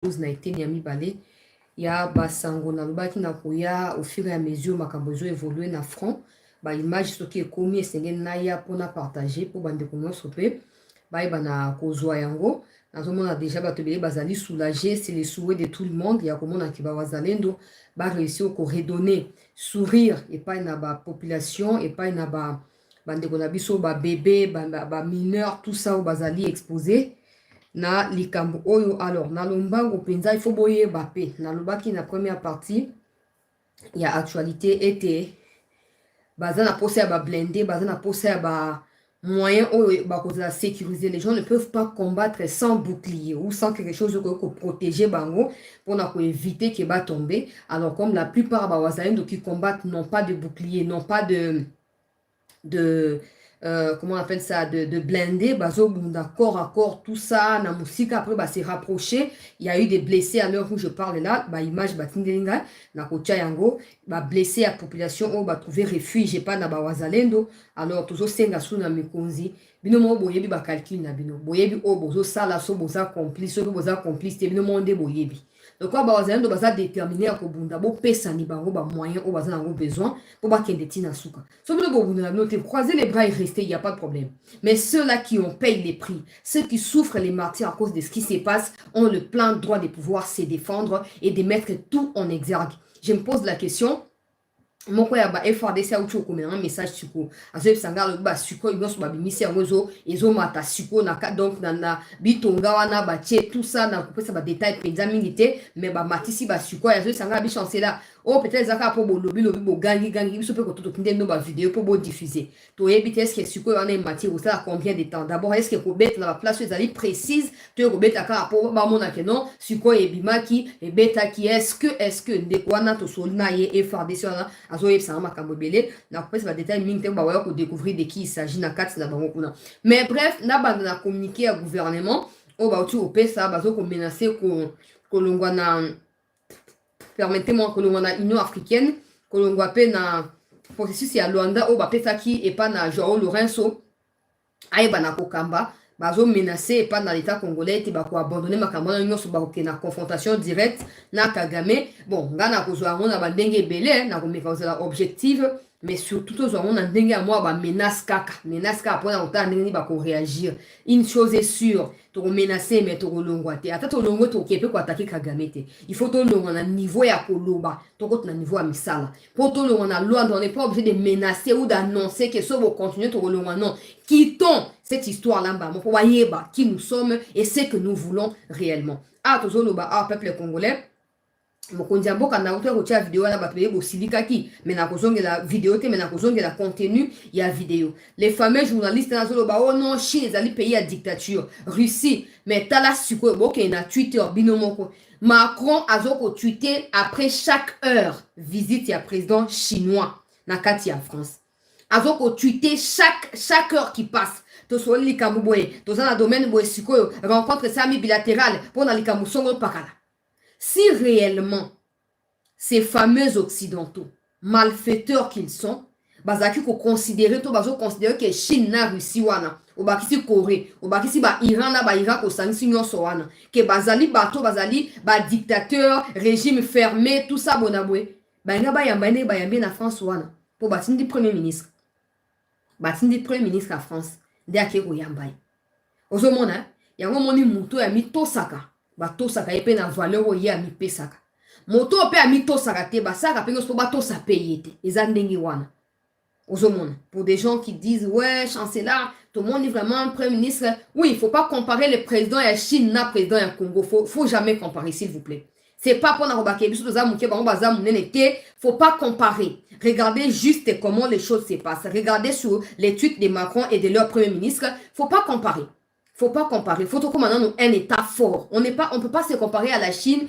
na eteni ya mibale ya basango na lobaki na koya au fur et à mesure makambo ezo évoluer na front ba image soki ekomi esengeli na ya mpona partager mpo bandeko nyonso mpe bayeba na kozwa yango. Nazomona déjà bato ebele bazali soulagé, c'est le souhait de tout le monde ya komonaki bawazalendo baréussir koredonner sourire epai na bapopulation epai na bandeko na biso babebe bamineur tout ça oyo bazali exposé na likambo oyo. Alors na lombango mpenza il faut boyeba pe nalobaki na première partie ya actualité ete baza na posa ya bablende baza na posa ya moyen oyo bakozala sécuriser. Les gens ne peuvent pas combattre sans bouclier ou sans quelque chose pour protéger bango pour éviter que va tomber. Alors comme la plupart bawazalendo qui combattent n'ont pas de bouclier, n'ont pas de comment on appelle ça, de blindés, bazo bunda corps à corps, tout ça, na musika, après, se rapprocher. Il y a eu des blessés à l'heure où je parle là, image batindelinga, na kocha yango, blessés à population, trouver refuge, pas na bawazalendo. Alors, toujours senga sou na mikonzi, bino mo boyebi calcul na bino, boyebi bozo sala so boza complice, bino monde boyebi. Donc, bazalendo baza déterminé à kobunda bo pesa ni bango ba moyen o baza nango besoin pour ba kende tina suka. So bino bo bunda na croiser les bras et rester, il y a pas de problème. Mais ceux-là qui ont payé les prix, ceux qui souffrent les martyrs à cause de ce qui se passe, ont le plein droit de pouvoir se défendre et de mettre tout en exergue. Je me pose la question. Moko ya ba FRDC a uchu komena un message suko azo sanga lo ba suko ibo so ba bimisi yango ezo mata suko na donc na bitonga wana ba tie tout ça na kopesa ba détail penza mingi mais ba matisi ba suko azo sanga bi chancela o peut-être zaka po bo lobi bo gangi biso pe ko toto kinde no ba vidéo po bo diffuser to ebite est-ce que suko wana mati ou ça combien de temps. D'abord est-ce que ko bet na place ezali précise to ko beta ka po ba mona ke non suko ebimaki e beta ki est-ce que ndeko wana to solna ye FRDC wana azo yebisa makambo ebele na kopesa ba détail mingi te ba waya ko découvrir de qui il s'agit na kati na bango kuna. Mais bref na banda na communiquer à gouvernement o ba uti opesa bazo ko menacer ko longwa na permettez-moi que l'on a Union africaine que l'on appelle na processus ya Luanda o ba pesa ki et pas na Joao Lourenço aïba na kokamba bazo menacer et pas dans l'état congolais te ba ko abandonner makambo na nyonso ba ko na confrontation directe na Kagame. Bon ngana ko zo na ba ndenge belé na ko meka objective mais surtout aux on a ndenge à moi ba menace kaka après on ta ndenge ba ko réagir. Une chose est sûre to menacer mais to longwa te ata to longo to kepe ko attaquer Kagame te. Il faut to longo na niveau ya koloba to ko na niveau ya misala pour to longo na loi. On n'est pas obligé de menacer ou d'annoncer que ça va continuer to longo. Non, quittons cette histoire là bas pour yeba qui nous sommes et ce que nous voulons réellement. Ah to zo ba peuple congolais mokonzi mboka na uta ko tia vidéo na bato yebo silikaki mais na kozongela vidéo te mais na kozongela contenu ya vidéo. Les fameux journalistes na zolo ba oh non Chine ezali pays à dictature Russie mais tala siko boke na Twitter binomoko Macron azoko tweeter après chaque heure visite ya président chinois na kati ya France azoko tweeter chaque heure qui passe to so likambo boye to za na domaine boye siko rencontre sami bilatérale pour na likambo songo pakala. Si réellement ces fameux occidentaux, malfaiteurs qu'ils sont, bazaki ko considérer to bazo considérer que Chine na Russie wana, ou bakisi Corée, ou bakisi ba Iran na ba Irak ko sangisi nyonso wana, que bazali bato bazali ba dictateur, régime fermé, tout ça bonabwe. Ba nga ba yambane ba yambe na France wana, pour batindi premier ministre. Batindi premier ministre à France, de ake ko yambaye. Ozo mona, yango moni muto ya mitosaka. Batosaka epe na valeur oye ami pesaka moto pe ami tosaka te basaka pe ngoso batosa payer te eza ndenge wana ozomona. Pour des gens qui disent ouais chancelier tout le monde est vraiment un premier ministre, oui il faut pas comparer le président ya Chine na président ya Congo, faut jamais comparer s'il vous plaît. C'est pas pour na robake biso toza muke bango baza munene te, faut pas comparer. Regardez juste comment les choses se passent, regardez sur les tweets de Macron et de leur premier ministre, faut pas comparer. Faut pas comparer. Faut que maintenant un état fort. On peut pas se comparer à la Chine.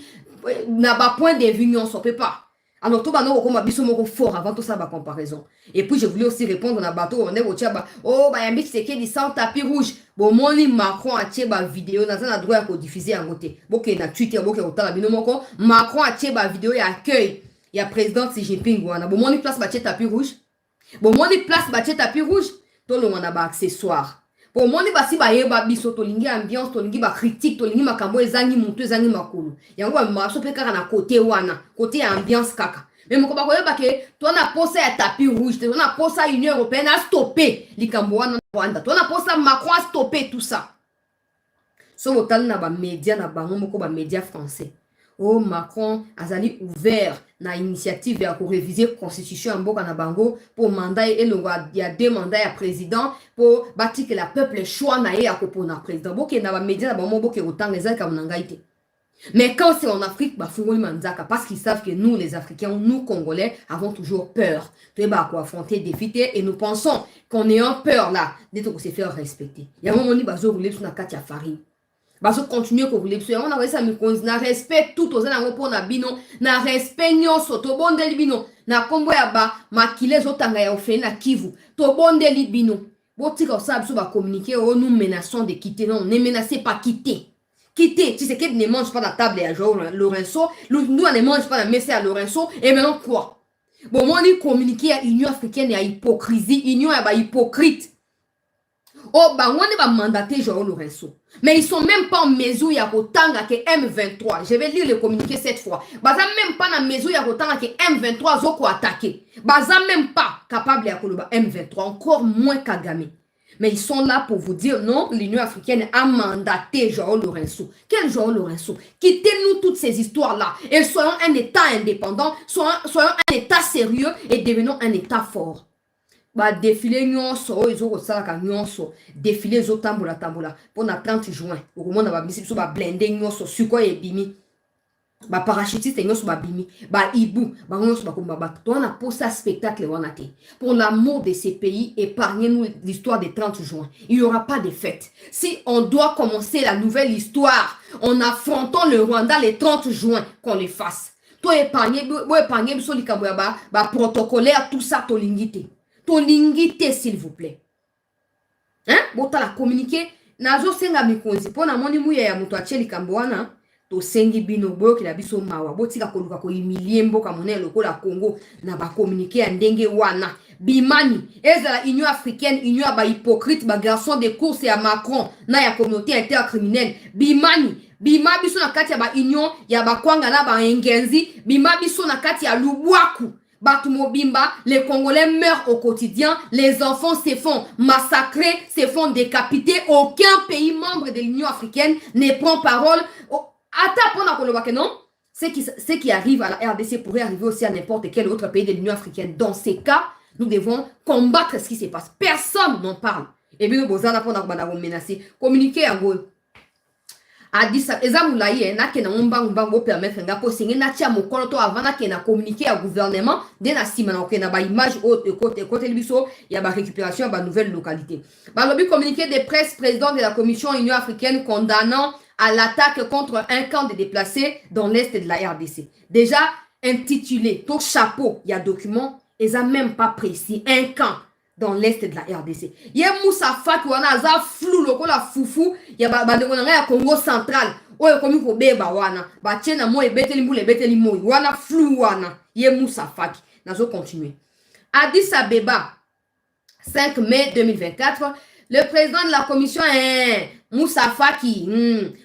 N'a pas point de vue, on peut pas. Alors tout maintenant on biso moko fort avant tout ça ba comparaison. Et puis je voulais aussi répondre na bateau on est au tchaba. Oh ba yambi c'est que di sans tapis rouge. Bon moni Macron a tcheba vidéo na za droit ko diffuser en côté. Boké na Twitter boké otala bino moko Macron a tcheba vidéo ya accueil. Ya président Xi Jinping wana. Bon moni place ba tapis rouge. Bon moni place ba tapis rouge. To lo wana ba accessoire. Pour moi, ni basi ba yeba biso tolingi ambiance, tolingi ba critique, tolingi makambo ezangi mutu ezangi makulu. Yango ba maso pe kaka na côté wana, côté ambiance kaka. Mais mon komba koyeba ke toi na posa ya tapis rouge, toi na posa Union européenne a stoppé likambo wana Rwanda. Toi na posa Macron a stoppé tout ça. So botal na ba média na bango moko ba média français. Oh, Macron azali ouvert na initiative ya réviser constitution en mboka na bango pour mandat et il y a 2 mandats à président pour bâtir que la peuple choix na ye ya kopona président. Boke na ba média na bango boke otanga ezali ka monangaite. Mais quand c'est en Afrique, bah fungoli manzaka parce qu'ils savent que nous les Africains, nous Congolais avons toujours peur. Tu vas quoi affronter des défis et nous pensons qu'on est en peur là d'être qu'on se faire respecter. Il y a un moment où bazo roulé sur na katia farine. Bazo continuer ko roulé sur on a ça mi na respect tout aux na pour na bino na respect nyonso to bondeli bino na kombo ya ba makile zotanga ya ofena na Kivu to bondeli bino. Botika ça biso ba communiquer oh nous menaçons de quitter non ne menacez pas quitter. Quitter, tu sais qu'elle ne mange pas la table à Joao Lorenzo, nous on ne mange pas la messe à Lorenzo, et maintenant quoi? Bon, moi on communiquer à l'Union africaine et à hypocrisie, Union est hypocrite. Oh, bah on va mandater Joao Lorenzo. Mais ils sont même pas en mesure à autant que M23. Je vais lire le communiqué cette fois. Bah ça même pas en mesure à autant que M23 zoko attaquer. Bah ça même pas capable à Koloba M23, encore moins Kagame. Mais ils sont là pour vous dire non, l'Union africaine a mandaté Joao Lorenzo. Quel Joao Lorenzo? Quittez-nous toutes ces histoires-là et soyons un État indépendant, soyons un État sérieux et devenons un État fort. Bah défilé nyonso, ils ont ça nyonso, défilé zo tambola pour le 30 juin. Au moment où on va blender nyonso, suko et bimi. Ba parachutiste nyonso ba bimi ba ibu ba nyonso ba komba ba to na posa spectacle wana te pour l'amour de ces pays. Épargnez-nous l'histoire des 30 juin. Il n'y aura pas de fête. Si on doit commencer la nouvelle histoire en affrontant le Rwanda le 30 juin, qu'on le fasse. To épargner biso likambo ya ba protocolaire tout ça to lingite s'il vous plaît. Hein bota la communiquer nazo senga mikonzi pona moni muya ya muto acheli likambo wana. To sengi bino boyo la biso mawa botika koluka ko imilie mboka monene lokola Congo na ba communiquer ya ndenge wana bimani ezala Union africaine Union ba hypocrite ba garçon de course ya Macron na ya communauté intercriminelle bimani bima biso na kati ya ba union ya ba kwanga na ba engenzi bima biso na kati ya lubwaku Batu Mobimba, les Congolais meurent au quotidien, les enfants se font massacrer, se font décapiter, aucun pays membre de l'Union africaine ne prend parole. Non, ce qui arrive à la RDC pourrait arriver aussi à n'importe quel autre pays de l'Union africaine. Dans ces cas, nous devons combattre ce qui se passe. Personne n'en parle. Et bien, nous avons menacé. Communiquer en gros. Adisa ezamulaye na ke na mbango permettre nga ko singi na tia mokolo to avant na ke na communiquer au gouvernement de na sima na ke na ba image haute côté libiso ya ba récupération ba nouvelle localité. Ba lobby communiqué de presse président de la commission Union africaine condamnant à l'attaque contre un camp de déplacés dans l'est de la RDC. Déjà intitulé ton chapeau, il y a document, ils a même pas précis un camp dans l'est de la RDC. Il y a Moussa Faki wana za flou loko la foufou, il y a ya Congo central. Oyo komi ko beba wana, ba tiena mo ebeteli mbule ebeteli mo wana flou wana. Il y a Moussa Faki. Nazo continuer. Addis Abeba 5 mai 2024, le président de la commission Moussa Faki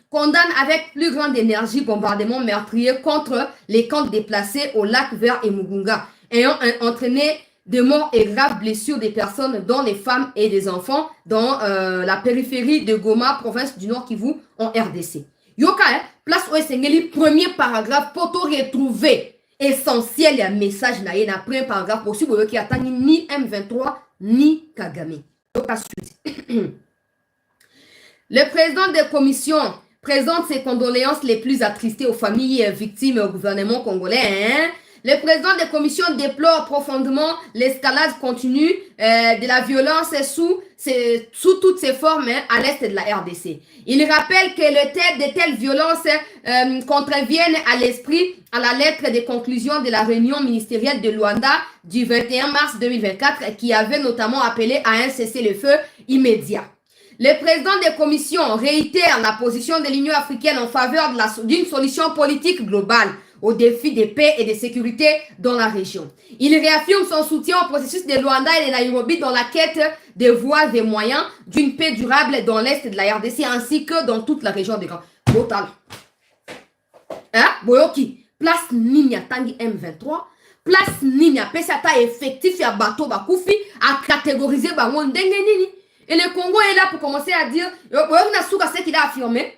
condamne avec plus grande énergie bombardement meurtrier contre les camps déplacés au lac Vert et Mugunga, ayant entraîné de morts et graves blessures des personnes, dont les femmes et des enfants, dans la périphérie de Goma, province du Nord Kivu, en RDC. Yoka, place où est premier paragraphe pour te retrouver essentiel et un message na yé na premier paragraphe possible qui attend ni M23 ni Kagame. Yoka suite. Le président des commissions présente ses condoléances les plus attristées aux familles victimes et au gouvernement congolais. Le président des commissions déplore profondément l'escalade continue de la violence sous toutes ses formes à l'est de la RDC. Il rappelle que de telles violences contreviennent à l'esprit, à la lettre des conclusions de la réunion ministérielle de Luanda du 21 mars 2024 qui avait notamment appelé à un cessez-le-feu immédiat. Le président des commissions réitère la position de l'Union africaine en faveur d'une solution politique globale aux défis de paix et de sécurité dans la région. Il réaffirme son soutien au processus de Luanda et de Nairobi dans la quête des voies et moyens d'une paix durable dans l'est de la RDC ainsi que dans toute la région des Grands. Total. Hein? Boyoki, place Ninia Tangi M23, place Ninia Pesata effectif ya bateau bakoufi à catégoriser bango ndenge nini. Et le Congo est là pour commencer à dire, ce qu'il a affirmé,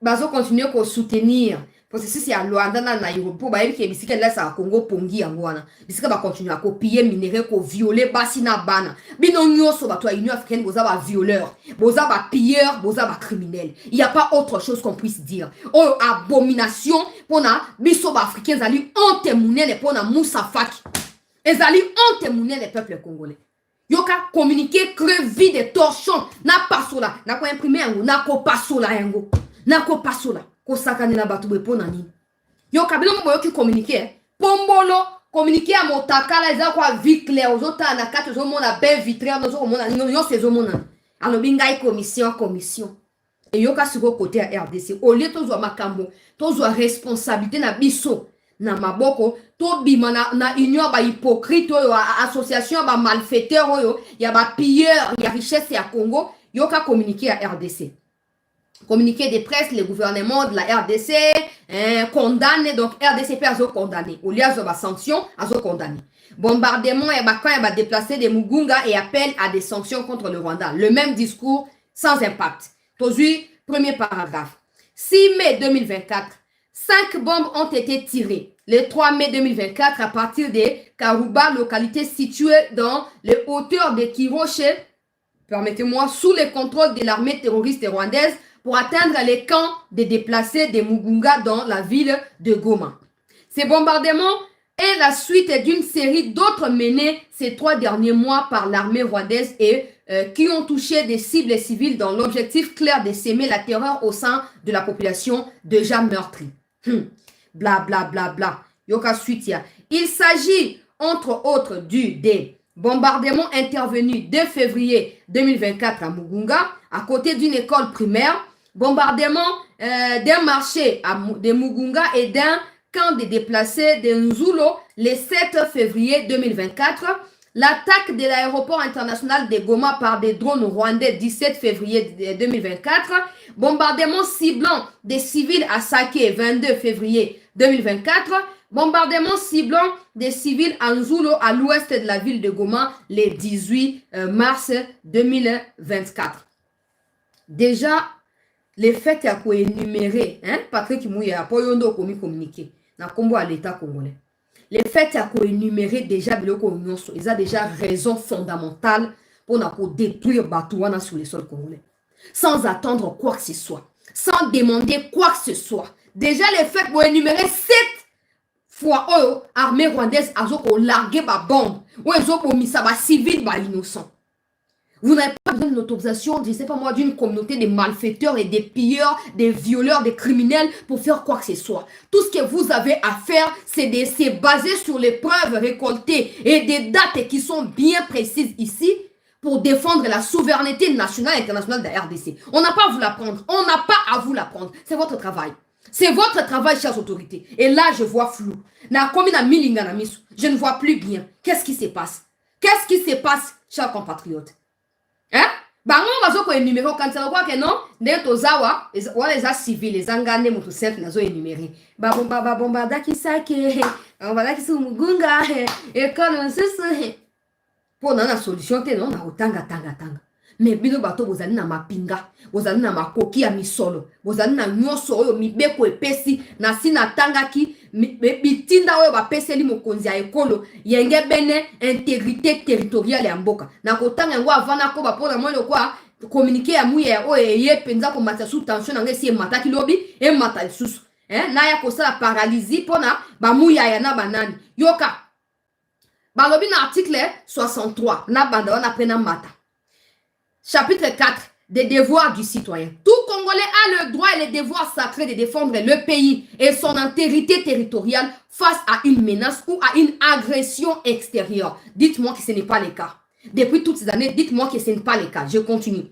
bazo continuer à soutenir. Parce que si c'est à Luanda na Nairobi, pour bailler qui est bisika là ça Congo pongi angwana. Bisika va continuer à copier minerai ko violer basina bana. Bino nyoso ba toi Union africaine boza ba violeur, boza ba pilleur, boza ba criminel. Il y a pas autre chose qu'on puisse dire. Oh abomination pour na biso ba africains ali honte munene pour na Moussa Faki. Ezali honte munene les peuples congolais. Yoka communiquer crevi de torchons na pasola na ko imprimer yango na ko pasola yango na ko pasola ko sakane na batu be pona nini yoka bilo mo yoki communiquer pombolo communiquer à motakala eza kwa vie claire ozota na kati zo mona be vitraire no zo mona yo se zo mona alors bingai commission et yoka siko côté à RDC au lieu to zo makambo to zo responsabilité na biso na maboko to bima na union ba hypocrite oyo association ba malfaiteur oyo ya ba pilleur ya richesse ya Congo yoka communiquer à RDC communiqué de presse le gouvernement de la RDC condamné donc RDC a condamné au lieu de ba sanction a condamné bombardement et ba quand il va déplacer des Mugunga et appelle à des sanctions contre le Rwanda le même discours sans impact aujourd'hui premier paragraphe 6 mai 2024 5 bombes ont été tirées le 3 mai 2024 à partir de Karuba, localité située dans les hauteurs de Kiroche, permettez-moi, sous le contrôle de l'armée terroriste rwandaise pour atteindre les camps des déplacés de Mugunga dans la ville de Goma. Ces bombardements est la suite d'une série d'autres menés ces 3 derniers mois par l'armée rwandaise et qui ont touché des cibles civiles dans l'objectif clair de s'aimer la terreur au sein de la population déjà meurtrie. Bla bla bla bla. Yoka suite ya. Il s'agit entre autres des bombardements intervenus 2 février 2024 à Mugunga, à côté d'une école primaire, bombardement d'un marché de Mugunga et d'un camp de déplacés de Nzulo le 7 février 2024, l'attaque de l'aéroport international de Goma par des drones rwandais 17 février 2024, bombardement ciblant des civils à Sake 22 février 2024, bombardement ciblant des civils à Nzulo à l'ouest de la ville de Goma le 18 mars 2024. Déjà, les faits à quoi énumérer, Patrick Mouya, pour yondo communiqué, na combo à l'État congolais. Les faits à quoi énumérer déjà, ils ont déjà raison fondamentale pour détruire Batouana sur les sols congolais. Sans attendre quoi que ce soit, sans demander quoi que ce soit. Déjà, les faits pour énumérer 7 fois l'armée rwandaise a largué ma bombe, ou ils ont mis ça civil, innocent. Vous n'avez pas besoin d'une autorisation, je ne sais pas moi, d'une communauté de malfaiteurs et des pilleurs, des violeurs, des criminels pour faire quoi que ce soit. Tout ce que vous avez à faire, c'est de se baser sur les preuves récoltées et des dates qui sont bien précises ici pour défendre la souveraineté nationale et internationale de la RDC. On n'a pas à vous l'apprendre. On n'a pas à vous l'apprendre. C'est votre travail. C'est votre travail, chères autorités. Et là, je vois flou. Je ne vois plus bien. Qu'est-ce qui se passe? Qu'est-ce qui se passe, chers compatriotes? Hein? Bango bazo ko énumérer quand ça quoi que non ndé tozawa les civils les angane mutu simple nazo énumérer bomba dakisake bomba kisu Mugunga et quand c'est pour na solution te non na otanga tanga mais bino bato bozali na mapinga bozali na makoki ya misolo bozali na nyoso oyo mibeko epesi na sina tangaki bitinda oyo bapeseli mokonzi ya ekolo yenge bene intégrité territoriale ya mboka na kotanga yango avana ko bapona moyo kwa communiquer ya muye oyo ye penza ko matsa sous tension na ngesi mataki lobi e mata lisusu na ya kosala paralysie pona ba muya ya na banani yoka balobi na article 63 na banda wana pena mata chapitre 4 des devoirs du citoyen. Tout Congolais a le droit et le devoir sacré de défendre le pays et son intégrité territoriale face à une menace ou à une agression extérieure. Dites-moi que ce n'est pas le cas. Depuis toutes ces années, dites-moi que ce n'est pas le cas. Je continue.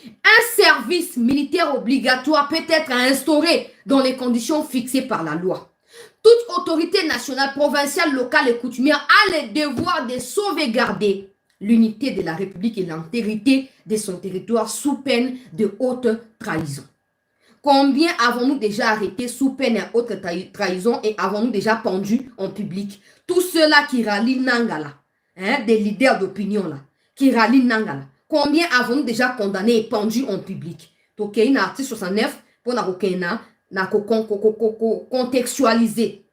Un service militaire obligatoire peut être instauré dans les conditions fixées par la loi. Toute autorité nationale, provinciale, locale et coutumière a le devoir de sauvegarder l'unité de la République et l'intégrité de son territoire sous peine de haute trahison. Combien avons-nous déjà arrêtés sous peine de haute trahison et avons-nous déjà pendu en public? Tout ceux-là qui rallient Nangala, hein, des leaders d'opinion là, qui rallient Nangala. Combien avons-nous déjà condamnés et pendus en public? Donc, il y a un article 69 pour contextualiser.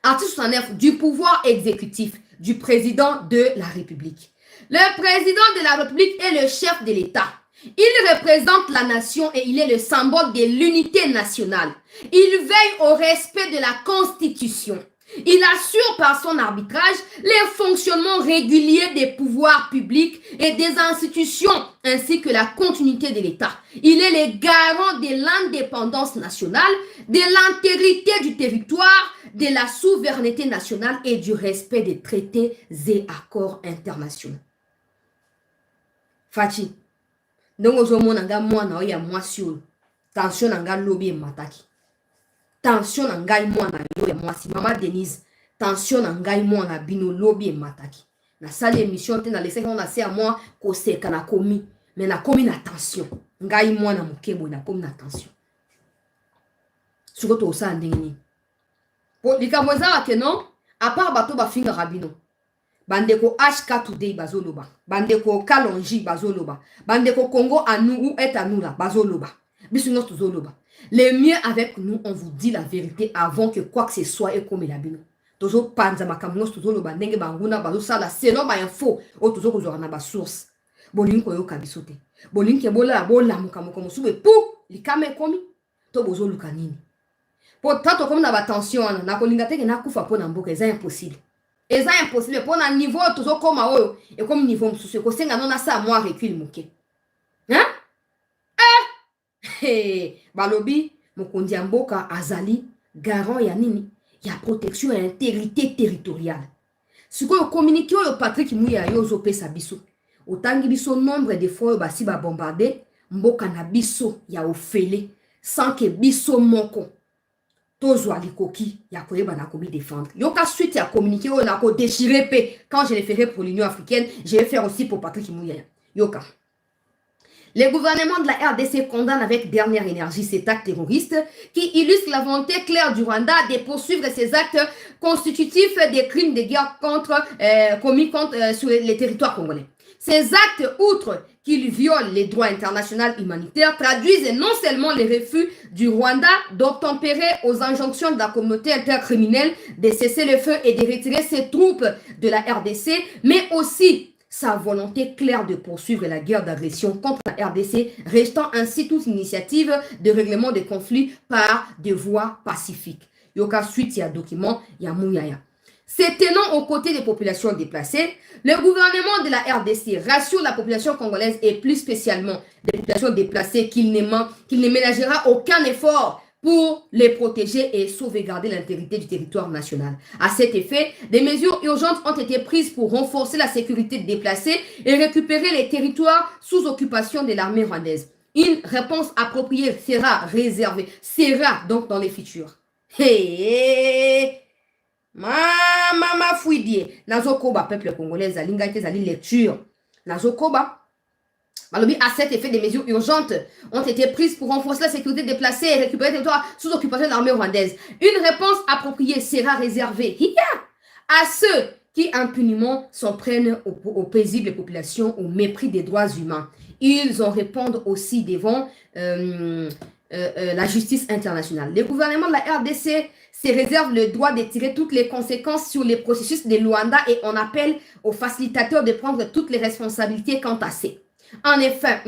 Article 69 du pouvoir exécutif du président de la République. Le président de la République est le chef de l'État. Il représente la nation et il est le symbole de l'unité nationale. Il veille au respect de la Constitution. Il assure par son arbitrage les fonctionnements réguliers des pouvoirs publics et des institutions, ainsi que la continuité de l'État. Il est le garant de l'indépendance nationale, de l'intégrité du territoire, de la souveraineté nationale et du respect des traités et accords internationaux. Fati, donc aujourd'hui, on a moi tension nanga lobby mataki. Tension ngai mwana yo ya mwasi mama Denise. Tension ngai mwana bino lobby mataki. Na salle émission te na laisser on a à moi ko seka na komi, mais na komi na tension. Ngai mwana mukebo na komi na tension. Surtout ça ndengini. Pour likamweza ke non, à part bato ba finga rabino. Bandeko HK Today bazoloba. Bandeko Kalonji bazoloba. Bandeko Congo à nous ou est à nous là bazoloba. Bisuno tuzoloba. Le mieux avec nous, on vous dit la vérité avant que quoi que ce soit et comme il a bino. Tozo panza makamnos tuzoloba ndenge banguna bazo sala selon ba info o tozo kozora na ba source. Bolinko yo kabisote. Bolinke bola bola mukamoko musube pou likame komi to bozo luka nini. Pour tant comme na ba tension na kolinga teke na kufa po na mboka eza impossible. Eza impossible pour na niveau tozo koma oyo et comme niveau mususu ko senga nona sa moi recul muke. Hein? Hey, balobi mokonzi ya mboka azali garant ya nini ya protection et intégrité territoriale. Sikoyo communiqué oyo Patrick Mouya yo zopesa biso. Otangi biso nombre de fois basi ba bombarder mboka na biso ya ofele sans que biso moko tozwa likoki ya koyeba na komi défendre. Yoka suite ya communiqué oyo na ko déchirer pe quand je le ferai pour l'Union africaine, je vais faire aussi pour Patrick Mouya. Yoka. Le gouvernement de la RDC condamne avec dernière énergie cet acte terroriste qui illustre la volonté claire du Rwanda de poursuivre ces actes constitutifs des crimes de guerre commis sur les territoires congolais. Ces actes, outre qu'ils violent les droits internationaux humanitaires, traduisent non seulement les refus du Rwanda d'obtempérer aux injonctions de la communauté intercriminelle de cesser le feu et de retirer ses troupes de la RDC, mais aussi sa volonté claire de poursuivre la guerre d'agression contre la RDC, restant ainsi toute initiative de règlement des conflits par des voies pacifiques. Yoka suite, il y a document, il y a Mouyaya. Se tenant aux côtés des populations déplacées, le gouvernement de la RDC rassure la population congolaise et plus spécialement les populations déplacées qu'il ne ménagera aucun effort pour les protéger et sauvegarder l'intégrité du territoire national. À cet effet, des mesures urgentes ont été prises pour renforcer la sécurité des déplacés et récupérer les territoires sous occupation de l'armée rwandaise. Une réponse appropriée sera donc dans les futurs. Hey! Mama fouidie. Nazokoba, peuple congolais, zalingate zali lecture. Nazokoba. À cet effet, des mesures urgentes ont été prises pour renforcer la sécurité déplacée et récupérer les territoires sous occupation de l'armée rwandaise. Une réponse appropriée sera réservée à ceux qui impunément s'en prennent aux paisibles populations au mépris des droits humains. Ils en répondent aussi devant la justice internationale. Le gouvernement de la RDC se réserve le droit de tirer toutes les conséquences sur les processus de Luanda et on appelle aux facilitateurs de prendre toutes les responsabilités quant à ces. Enfin,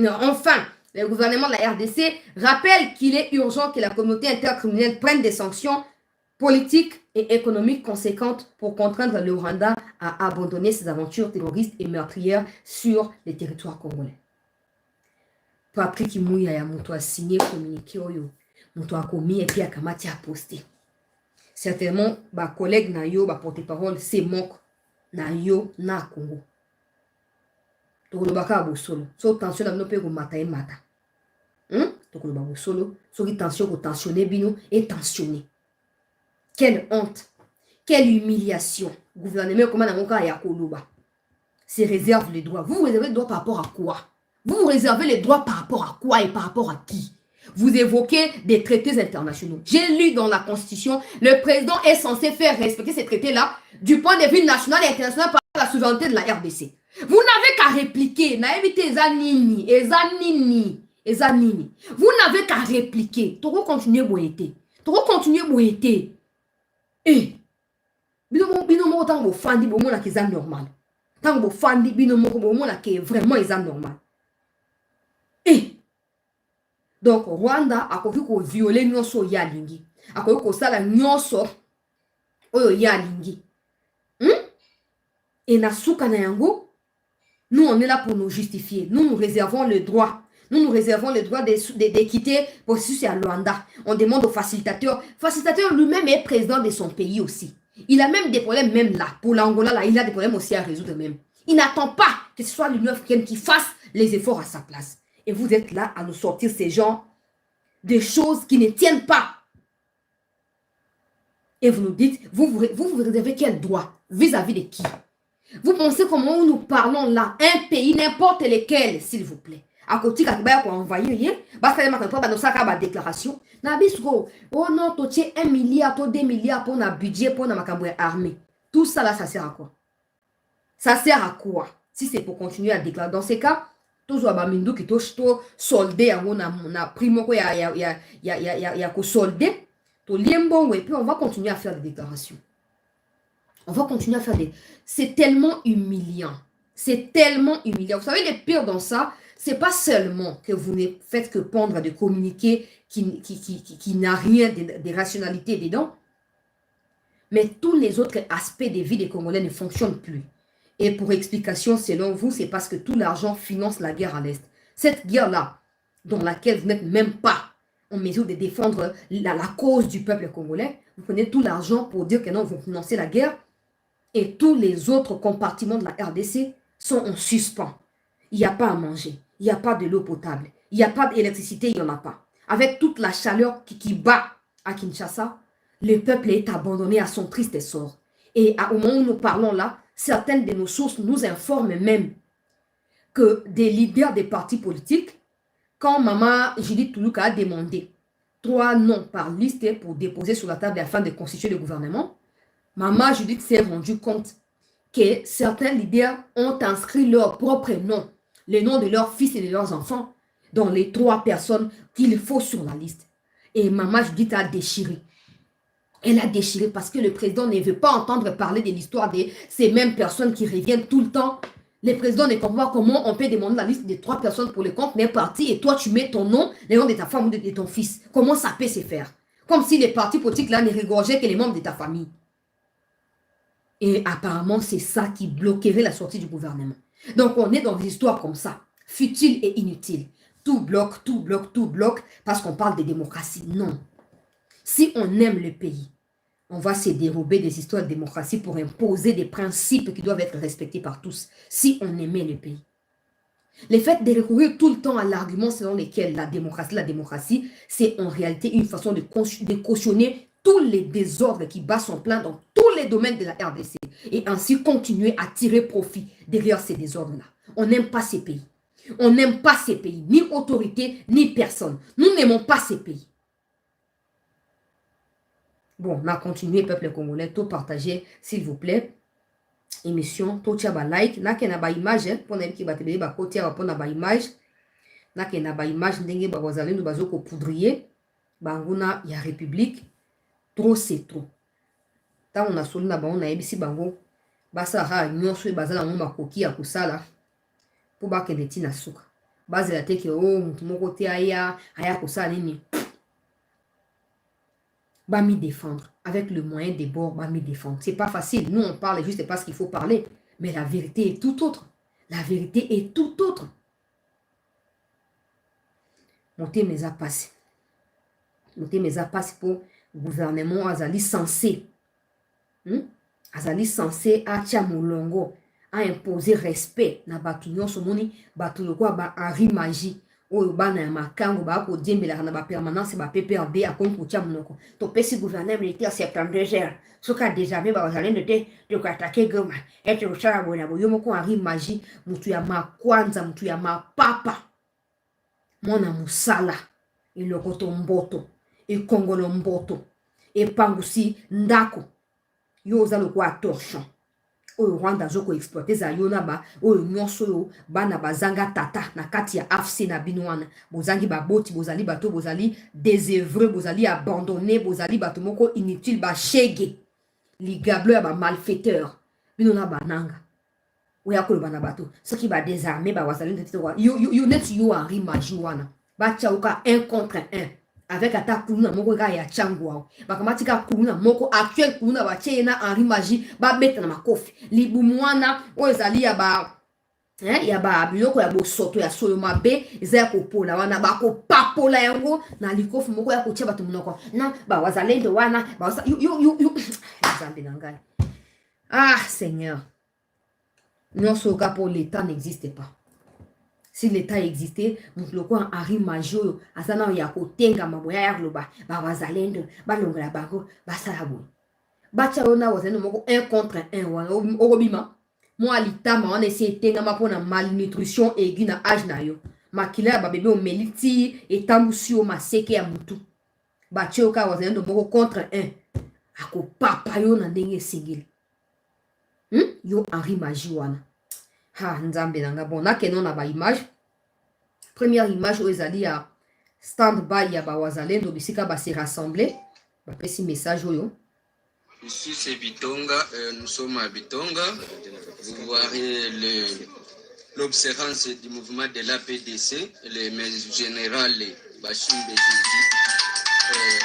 le gouvernement de la RDC rappelle qu'il est urgent que la communauté intercriminelle prenne des sanctions politiques et économiques conséquentes pour contraindre le Rwanda à abandonner ses aventures terroristes et meurtrières sur les territoires congolais. Patrick Mouya moto a signé communiqué oyo, moto a commis et puis a kamati a posté. Certainement, ba collègue na yo, ba porte-parole, c'est moque na yo na Congo. Tokolobaka bosolo so tension na bino pe ko mata e mata tokoloba bosolo soki tension ko tensionner bino et tensionner Quelle honte. Quelle humiliation. Gouvernement, comment dans mon cas, Yakoluba. C'est réserve les droits. Vous vous réservez les droits par rapport à quoi? Vous vous réservez les droits par rapport à quoi et par rapport à qui? Vous évoquez des traités internationaux. J'ai lu dans la Constitution, le président est censé faire respecter ces traités-là du point de vue national et international par la souveraineté de la RDC. Vous n'avez qu'à répliquer. Vous n'avez qu'à répliquer. Toro continuer boyete. Toro continuer boyete. Eh. Binomo tango fandi bomo la keza normal. Tango fandi binomo bomo la ke vraiment eza normal. Eh. Donc Rwanda akoki ko violer nyonso ya lingi. Akoki ko sala nyonso oyo ya lingi. Et na suka na yango, nous on est là pour nous justifier. Nous réservons le droit. Nous réservons le droit de quitter processus à Luanda. On demande au facilitateur. Le facilitateur lui-même est président de son pays aussi. Il a même des problèmes, même là. Pour l'Angola, là, il a des problèmes aussi à résoudre même. Il n'attend pas que ce soit l'Union africaine qui fasse les efforts à sa place. Et vous êtes là à nous sortir ces gens de choses qui ne tiennent pas. Et vous nous dites, vous réservez quel droit? Vis-à-vis de qui? Vous pensez comment nous parlons là? Un pays, n'importe lequel, s'il vous plaît. À côté, quand vous avez envoyé, parce que vous avez une déclaration. Oh non, tu as 1 milliard, 2 milliards pour un budget pour une armée. Tout ça là, ça sert à quoi? Ça sert à quoi? Si c'est pour continuer à déclarer. Dans ces cas, tous les gens qui sont soldés, on a pris mon il y a soldés, et puis on va continuer à faire des déclarations. On va continuer à faire des... C'est tellement humiliant. C'est tellement humiliant. Vous savez, le pire dans ça, c'est pas seulement que vous ne faites que pondre de communiqués qui n'a rien de rationalité dedans, mais tous les autres aspects de vie des Congolais ne fonctionnent plus. Et pour explication, selon vous, c'est parce que tout l'argent finance la guerre à l'Est. Cette guerre-là, dans laquelle vous n'êtes même pas en mesure de défendre la cause du peuple congolais, vous prenez tout l'argent pour dire que non, vous financez la guerre, et tous les autres compartiments de la RDC sont en suspens. Il n'y a pas à manger, il n'y a pas de l'eau potable, il n'y a pas d'électricité, il n'y en a pas. Avec toute la chaleur qui bat à Kinshasa, le peuple est abandonné à son triste sort. Et au moment où nous parlons là, certaines de nos sources nous informent même que des leaders des partis politiques, quand Maman Judith Toulouka a demandé 3 noms par liste pour déposer sur la table afin de constituer le gouvernement, Maman Judith s'est rendu compte que certains leaders ont inscrit leur propre nom, les noms de leurs fils et de leurs enfants, dans les 3 personnes qu'il faut sur la liste. Et Maman Judith a déchiré. Elle a déchiré parce que le président ne veut pas entendre parler de l'histoire de ces mêmes personnes qui reviennent tout le temps. Le président ne comprend pas comment on peut demander la liste de 3 personnes pour le compte d'un parti et toi tu mets ton nom, le nom de ta femme ou de ton fils. Comment ça peut se faire? Comme si les partis politiques là ne regorgeaient que les membres de ta famille. Et apparemment, c'est ça qui bloquerait la sortie du gouvernement. Donc, on est dans des histoires comme ça, futiles et inutiles. Tout bloque, tout bloque, tout bloque, parce qu'on parle de démocratie. Non. Si on aime le pays, on va se dérober des histoires de démocratie pour imposer des principes qui doivent être respectés par tous. Si on aimait le pays. Le fait de recourir tout le temps à l'argument selon lequel la démocratie, c'est en réalité une façon de cautionner tous les désordres qui battent son plein dans tous les domaines de la RDC et ainsi continuer à tirer profit derrière ces désordres-là. On n'aime pas ces pays. On n'aime pas ces pays, ni autorité, ni personne. Nous n'aimons pas ces pays. Bon, on a continué, peuple congolais, tout partagé, s'il vous plaît. Émission, tout tient like, n'a qu'un ba image, pour n'aime qui bat ba côté à pour image, n'a qu'un ba image, n'engue ba wazalé nous bazo ko poudrier, banguna ya république. Trop c'est trop. Tant on a solo na bango na ebisi bango basa ha nyonso bazala ngo makoki ya kusala pour ba kende tina suka. Base la teke oh mutu moko te aya kusala nini. Ba mi défendre avec le moyen des bords, ba mi défendre. C'est pas facile. Nous on parle juste parce qu'il faut parler, mais la vérité est tout autre. La vérité est tout autre. Monter mes apasses. Monter mes apasses pour gouvernement azali censé à Tchamolongo à imposer respect na batu nyonso moni batu lokwa ba Henri Magie oyo bana ya makango bakodiembelaka na bapermanence baPPRD akoni kotia monoko topesi gouvernement militaire 72 heures soki adésarme bazalendo te tokatake goma ete kosala boye na boye yo moko Henri Magie mutu ya makwanza mutu ya mapapa mwana mosala elokoto mboto ekongolo mboto epangusi ndako yo oza lokwa torchon oyo Rwanda azoko exploiter za yo na ba oyo nyonso yo bana bazanga tata na kati ya AFC na bino wana bozangi baboti bozali bato bozali désœuvreux bozali abandonné bozali bato moko inutile bashege ligablo ya ba malfaiteur bino na bananga oya koloba na bato soki badésarme bawazali ndeti yo neti yo Henri Magie wana batia oka 1 contre 1 avec ata kuluna moko ka ya changu wao bakamati ka kuluna moko actuel kuluna batie na Henri Magie babeta na makofi libumu wana oyo ezali ya ba biloko ya bosoto ya solo mabe eza ya kopola wana bakopapola yango na likofi moko ya kotia bato monoko non bawazalendo wana yo nzambe na ngai ah Seigneur nyonso oka po l'état n'existe pas. Si l'État existait, mutloko Henri Magie asana ya kotenga maboya ya loba bazalendo balongola bango basala boye bacha ona wazendo moko 1 contre 1 wana okobima moi litama wana esi etengama mpona malnutrition aiguë na age na yo makila ya babebe omeliti etambusi yo maseke ya mutu bache oka wazendo moko contre 1 akopapa yo na ndenge esengeli yo Henri Magie wana ha nzambe nanga bon nakeno na baimage première image oyo ezali ya stand by ya bawazalendo bisika base rassembler bapesi message oyo. Ici c'est Bitonga, nous sommes à Bitonga. Vous voyez l'observance du mouvement de l'APDC, le général Bachim Béjiji.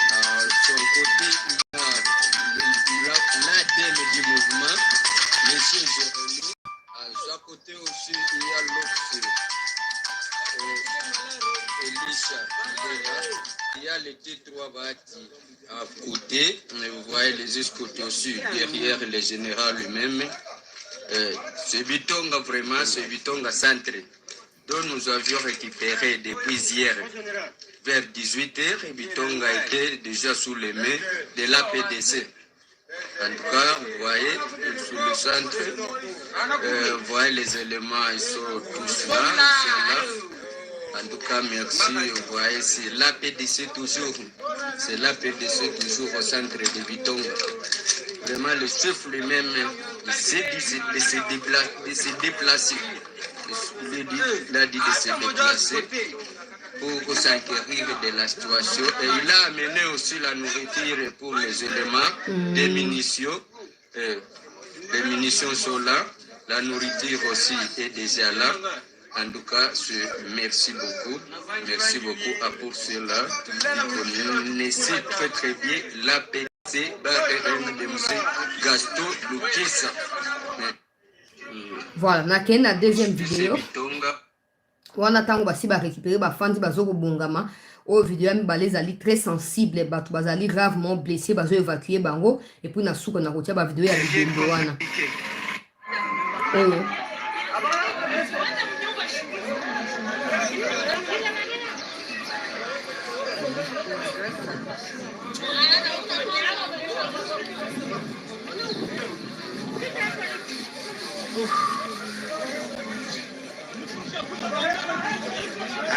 À son côté, il y a l'ADN du mouvement, M. Jérémy. À son côté aussi, il y a l'autre Elisha. Il y a les T3 Bati à côté. Vous voyez les autres côtés aussi, derrière le général lui-même. C'est Bitonga vraiment, c'est Bitonga centre, dont nous avions récupéré depuis hier vers 18h. Et Bitonga était déjà sous les mains de l'APDC. En tout cas, vous voyez, sous le centre, vous voyez les éléments, ils sont tous là, ils sont là. En tout cas, merci. Vous voyez, c'est l'APDC toujours. C'est l'APDC toujours au centre de Bitonga. Vraiment, le chef lui-même, il s'est dit de se déplacer. Il a dit de se déplacer pour s'enquérir de la situation. Et il a amené aussi la nourriture pour les éléments, des munitions. Les munitions sont là. La nourriture aussi est déjà là. En tout cas, merci beaucoup. Merci beaucoup à pour cela. Vous connaissez très très bien l'APC de M. Gaston Lukisa. Voilà, nakei na deuxième vidéo. Wana tango basi ba récupérer ba fandi bazo ko bongama. O vidéo ya mibale ezali très sensible, bato bazali gravement blessé, bazo évacuer bango et puis na suka na kotia ba vidéo ya libembe wana. Oyo.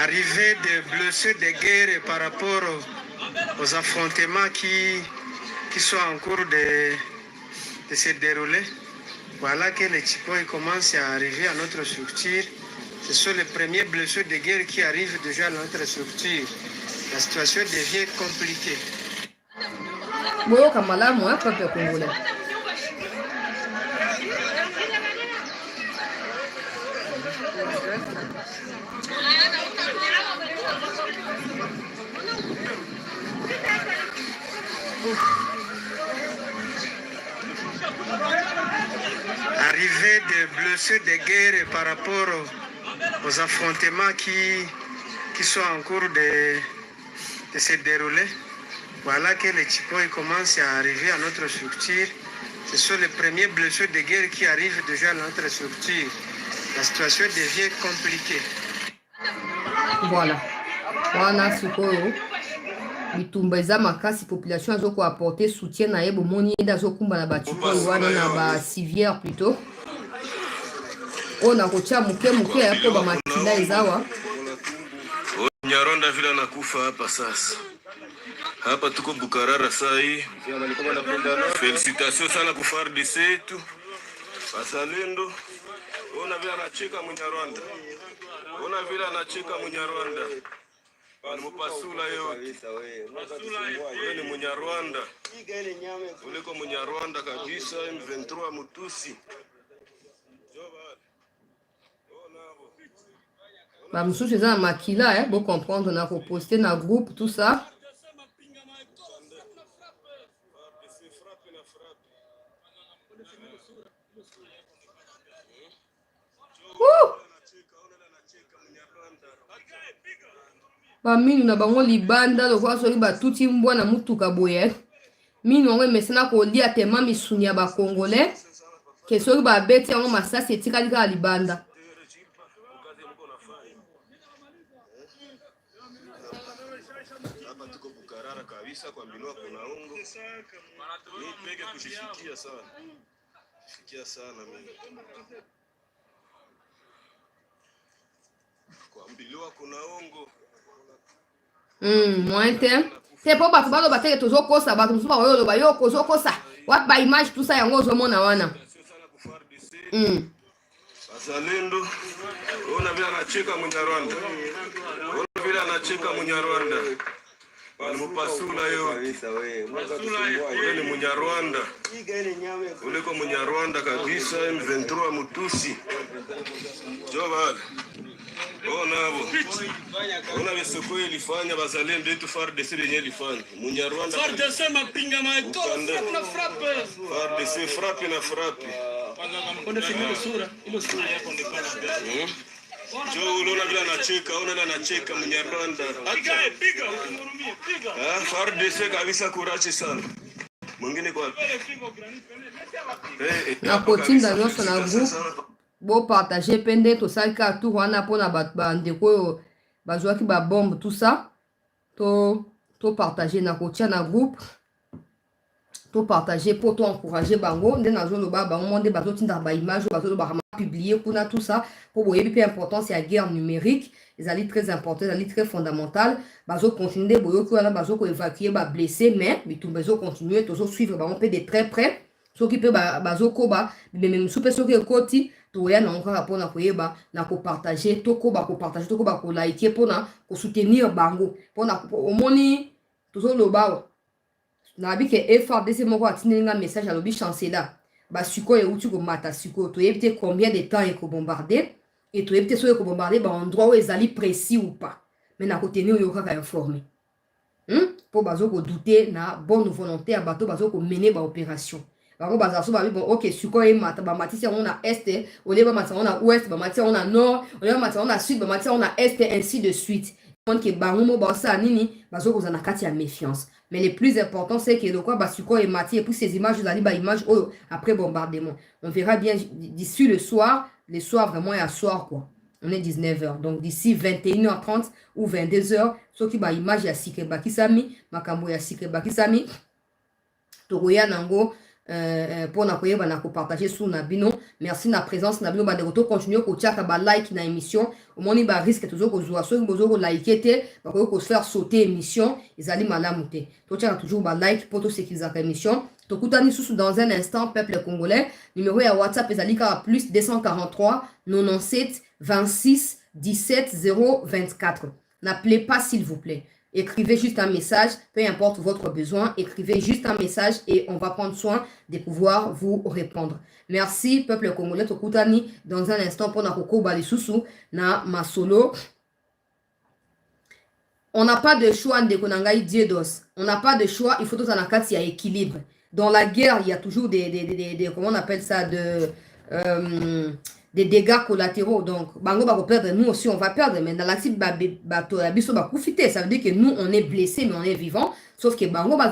Arrivée de blessés de guerre par rapport aux affrontements qui sont en cours de se dérouler. Voilà que les Tchipois commencent à arriver à notre structure. Ce sont les premiers blessés de guerre qui arrivent déjà à notre structure. La situation devient compliquée. Boyo kamala moi peuple congolais. Arrivée de blessés de guerre par rapport aux affrontements qui sont en cours de se dérouler. Voilà que les Tchipois commencent à arriver à notre structure. Ce sont les premiers blessés de guerre qui arrivent déjà à notre structure. La situation devient compliquée. Voilà. Wana sikoyo. Bitumba eza makasi population azoko apporter soutien na ye bomoni eda azokumba na batuko wana na ba civière plutôt. Ona kocha muke ya po ba makila ezawa. Nyaronda vile nakufa hapa sasa. Hapa tuko Bukarara saa hii. Félicitations sana ku FARDC yetu. Wazalendo. Ona vile anacheka Munyarwanda. Ona vile anacheka Munyarwanda. Mupasula yote. Wewe ni Munyarwanda. Uliko Munyarwanda kabisa M23 Mutusi. Ba msusu eza na makila bo comprendre na ko poster na groupe tout ça. Ba minu na bango libanda lokwa soki batuti mbwa na mutuka boye. Minu yango emesana kolia tema misuni ya ba Congolais. Ke soki babeti yango masasi etikali kaka libanda. Hapa tuko Bukarara kabisa kwa mbinua kuna ungo. Ni peke kushikia sana. Shikia sana mimi. Kwa mbilua kuna ungo. Mointe. C'est pour bato bato bateke tozo kosa bato musu ba oyo ba yo kozo kosa. Wat ba image tout ça yango zo mona wana. Wazalendo. Ona vile anacheka Munyarwanda. Ona vile anacheka Munyarwanda. Mupasula yote. Wewe ni Munyarwanda. Uliko Munyarwanda kabisa M23 Mutusi. Jobal. Onabo. Ona besoko ilifanya bazalendo yetu FARDC lenye ilifanya. Munyarwanda. FARDC mapinga maito. Frappe. FARDC frappe na frappe. Konde filmilo sura. Ilo sura yako ndipana. Jo unaona vile anacheka, unaona anacheka Munyarwanda. Piga, ukimhurumia, piga. FARDC kabisa kurachi sana. Mwingine kwa. Na kotinda nyonso na groupe. Bo partager pende to salika tout wana pona ba ndeko bazwaki ba bombe tout ça. To partager na kotia na groupe. To partager pour to encourager bango nde nazo loba bango monde bazo tinda ba image bazo ba publier kuna tout ça pour boyebi pe importance ya guerre numérique ezali très important ezali très fondamental bazo continuer boyo ko wana bazo ko évacuer ba blessé mais bitumba zo continuer tozo suivre bango pe de très près soki pe bazo ko ba même soupe soki ekoti toya na encore pona koyeba na ko partager to ko partager to ko liker pona ko soutenir bango pona omoni tozo loba na bike FARDC moko atininga message alobi chancela ba suko euti ko mata suko to yebite combien de temps eko bombarder et to yebite so eko bombarder ba endroit où ezali précis ou pas mais na ko tenir yo kaka informé pour bazo ko douter na bonne volonté à bato bazo ko mener ba opération bango bazaso ba bon OK suko e mata ba matisi on a est au lieu ba matisi on a ouest ba matisi on a nord au lieu ba matisi on a sud ba matisi on a est ainsi de suite donc que bango mo ba sa nini bazo ko zana kati ya méfiance. Mais le plus important, c'est que le quoi Basuko et Mati, et puis ces images, vous allez bah images après bombardement. On verra bien d'ici le soir vraiment et à soir quoi. On est 19h. Donc d'ici 21h30 ou 22h, ce qui bah image ya Sikeba Kisami, Makambo ya Sikeba Kisami, Toroya Nango, pour na koyeba na ko partager sous na bino. Merci na présence na bino ba de retour continuer ko tchaka ba like na émission. Au moni ba risque toujours ko zoa so bozo ko liker te ba ko faire sauter émission ezali malamu te. To tchaka toujours ba like pour to sécuriser la émission. To kutani sous dans un instant peuple congolais. Numéro ya WhatsApp ezali ka plus 243 97 26 17 024. N'appelez pas s'il vous plaît. Écrivez juste un message, peu importe votre besoin, écrivez juste un message et on va prendre soin de pouvoir vous répondre. Merci, peuple congolais, Tokutani, dans un instant pour Nakoko Balisusu, na Masolo. On n'a pas de choix, Ndekonangai Diedos. On n'a pas de choix, il faut tout en il y a équilibre. Dans la guerre, il y a toujours comment on appelle ça, des dégâts collatéraux. Donc, bango va perdre, nous aussi on va perdre. Mais dans l'accident, ça veut dire que nous on est blessés, mais on est vivants. Sauf que bango va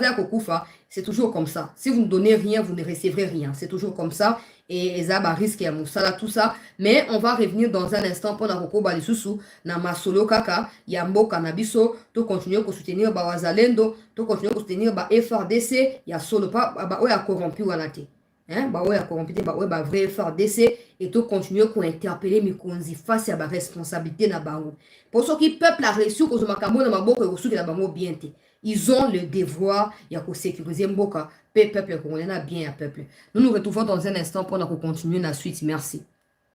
c'est toujours comme ça. Si vous ne donnez rien, vous ne recevrez rien. C'est toujours comme ça. Et ça va risquer à Moussala, tout ça. Mais on va revenir dans un instant pour la Roko Balisusu, na Masolo Kaka, Yambo Cannabiso, to continuer à soutenir Bawazalendo, to continuer à soutenir FRDC, ya solo pas, ouais, a corrompu Wanate. Hein, ouais, a corrompu, ouais, vrai FRDC, et to continuer à interpeller Mikonzi face à la responsabilité na Bango. Pour ceux qui peuple a reçu, que Makambo na Maboko et reçu que la Bango bien. Ils ont le devoir de sécuriser Mboka, peuple congolais, bien à peuple. Nous nous retrouvons dans un instant pour continuer la suite. Merci.